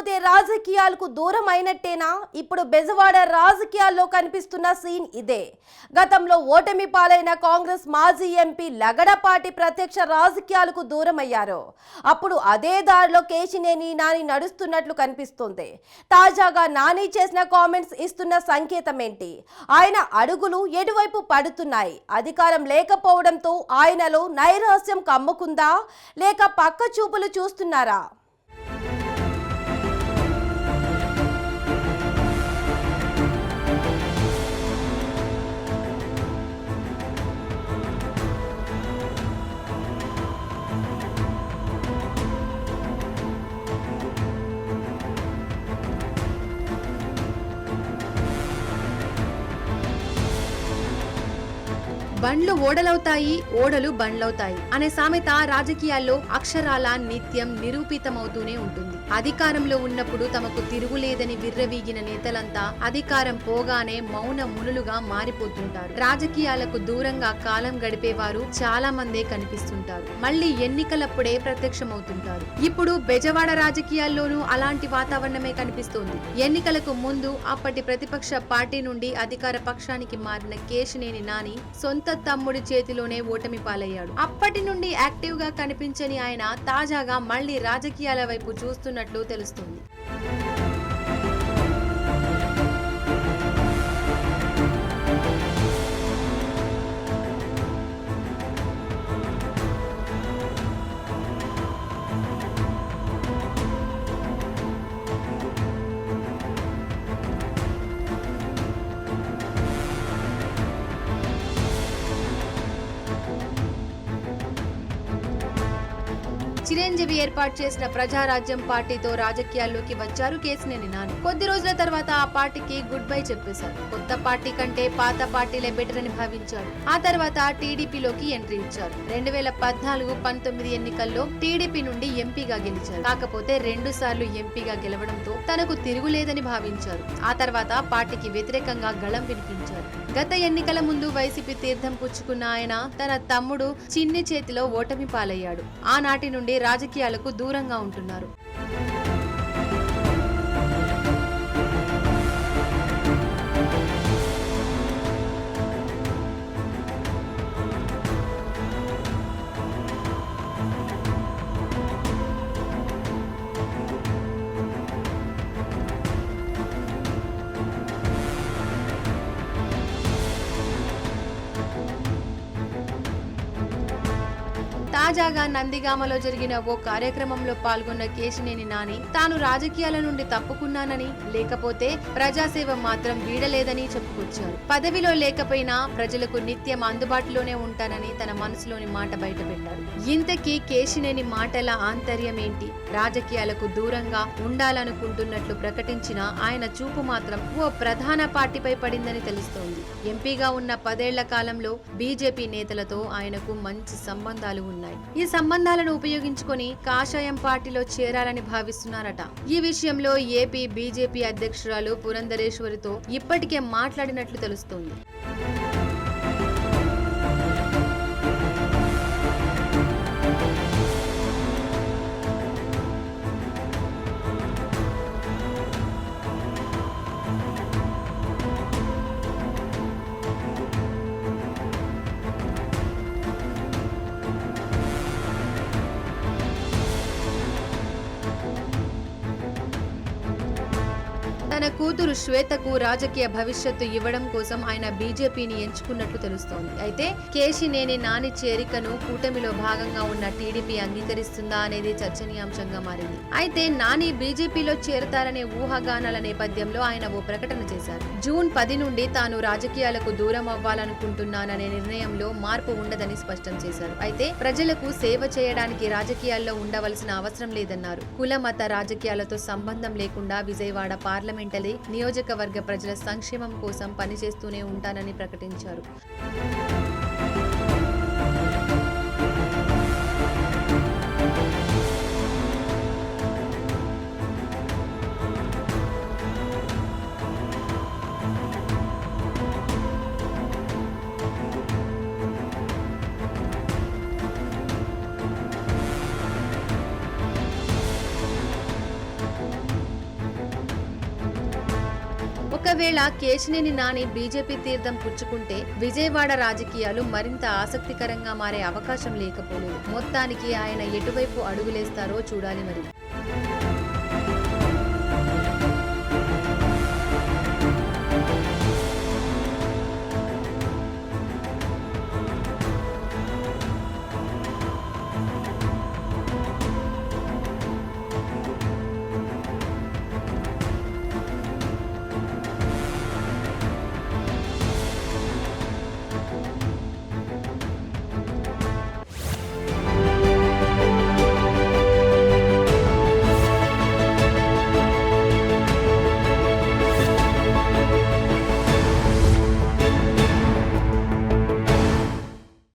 లేకపోతే రాజకీయాలకు దూరం అయినట్టేనా? ఇప్పుడు బెజవాడ రాజకీయాల్లో కనిపిస్తున్న సీన్ ఇదే. గతంలో ఓటమి పాలైన కాంగ్రెస్ మాజీ ఎంపీ లగడపాటి ప్రత్యక్ష రాజకీయాలకు దూరం అయ్యారు. అప్పుడు అదే దారిలో కేశినేని నాని నడుస్తున్నట్లు కనిపిస్తుంది. తాజాగా నాని చేసిన కామెంట్స్ ఇస్తున్న సంకేతం ఏంటి? ఆయన అడుగులు ఎటువైపు పడుతున్నాయి? అధికారం లేకపోవడంతో ఆయనలో నైరాస్యం కమ్ముకుందా, లేక పక్క చూపులు చూస్తున్నారా? బండ్లు ఓడలవుతాయి, ఓడలు బండ్లవుతాయి అనే సామెత రాజకీయాల్లో అక్షరాల నిత్యం నిరూపితమవుతూనే ఉంటుంది. అధికారంలో ఉన్నప్పుడు తమకు తిరుగులేదని విర్రవీగిన నేతలంతా అధికారం పోగానే మౌన మునులుగా మారిపోతుంటారు. రాజకీయాలకు దూరంగా కాలం గడిపేవారు చాలా మందే కనిపిస్తుంటారు. మళ్ళీ ఎన్నికలప్పుడే ప్రత్యక్షమవుతుంటారు. ఇప్పుడు బెజవాడ రాజకీయాల్లోనూ అలాంటి వాతావరణమే కనిపిస్తోంది. ఎన్నికలకు ముందు అప్పటి ప్రతిపక్ష పార్టీ నుండి అధికార పక్షానికి మారిన కేశినేని నాని సొంత తమ్ముడి చేతిలోనే ఓటమి పాలయ్యాడు. అప్పటి నుండి యాక్టివ్ గా కనిపించని ఆయన తాజాగా మళ్లీ రాజకీయాల వైపు చూస్తున్నట్లు తెలుస్తుంది. చిరంజీవి ఏర్పాటు చేసిన ప్రజారాజ్యం పార్టీతో రాజకీయాల్లోకి వచ్చారు కేశినేని నాని. కొద్ది రోజుల తర్వాత ఆ పార్టీకి గుడ్ బై చెప్పేశారు. కొత్త పార్టీ కంటే పాత పార్టీలే బెటర్ అని భావించారు. ఆ తర్వాత టీడీపీలోకి ఎంట్రీ ఇచ్చారు. 2014-19 ఎన్నికల్లో టీడీపీ నుండి ఎంపీగా గెలిచారు. కాకపోతే 2 సార్లు ఎంపీగా గెలవడంతో తనకు తిరుగులేదని భావించారు. ఆ తర్వాత పార్టీకి వ్యతిరేకంగా గళం వినిపించారు. గత ఎన్నికల ముందు వైసీపీ తీర్థం పుచ్చుకున్న ఆయన తన తమ్ముడు చిన్ని చేతిలో ఓటమి పాలయ్యాడు. ఆనాటి నుండి రాజకీయాలకు దూరంగా ఉంటున్నారు. తాజాగా నందిగామలో జరిగిన ఓ కార్యక్రమంలో పాల్గొన్న కేశినేని నాని తాను రాజకీయాల నుండి తప్పుకున్నానని, లేకపోతే ప్రజాసేవ మాత్రం వీడలేదని చెప్పుకొచ్చారు. పదవిలో లేకపోయినా ప్రజలకు నిత్యం అందుబాటులోనే ఉంటానని తన మనసులోని మాట బయటపెట్టారు. ఇంతకీ కేశినేని మాటల ఆంతర్యం ఏంటి? రాజకీయాలకు దూరంగా ఉండాలనుకుంటున్నట్లు ప్రకటించిన ఆయన చూపు మాత్రం ఓ ప్రధాన పార్టీపై పడిందని తెలుస్తోంది. ఎంపీగా ఉన్న 10 ఏళ్ల కాలంలో బీజేపీ నేతలతో ఆయనకు మంచి సంబంధాలు ఉన్నాయి. ఈ సంబంధాలను ఉపయోగించుకొని కాషాయం పార్టీలో చేరాలని భావిస్తున్నారట. ఈ విషయంలో ఏపీ బీజేపీ అధ్యక్షురాలు పురంధరేశ్వరితో ఇప్పటికే మాట్లాడినట్లు తెలుస్తోంది. తన కూతురు శ్వేతకు రాజకీయ భవిష్యత్తు ఇవ్వడం కోసం ఆయన బీజేపీని ఎంచుకున్నట్లు తెలుస్తోంది. అయితే కేశినేని నాని చేరికను కూటమిలో భాగంగా ఉన్న టీడీపీ అంగీకరిస్తుందా అనేది చర్చనీయాంశంగా మారింది. అయితే నాని బీజేపీలో చేరతారనే ఊహాగానాల నేపథ్యంలో ఆయన ఓ ప్రకటన చేశారు. జూన్ 10 నుండి తాను రాజకీయాలకు దూరం అవ్వాలనుకుంటున్నాననే నిర్ణయంలో మార్పు ఉండదని స్పష్టం చేశారు. అయితే ప్రజలకు సేవ చేయడానికి రాజకీయాల్లో ఉండవలసిన అవసరం లేదన్నారు. కుల మత రాజకీయాలతో సంబంధం లేకుండా విజయవాడ పార్లమెంటరీ నియోజకవర్గ ప్రజల సంక్షేమం కోసం పనిచేస్తూనే ఉంటానని ప్రకటించారు. ఒకవేళ కేశినేని నాని బీజేపీ తీర్థం పుచ్చుకుంటే విజయవాడ రాజకీయాలు మరింత ఆసక్తికరంగా మారే అవకాశం లేకపోలేదు. మొత్తానికి ఆయన ఎటువైపు అడుగులేస్తారో చూడాలి మరి.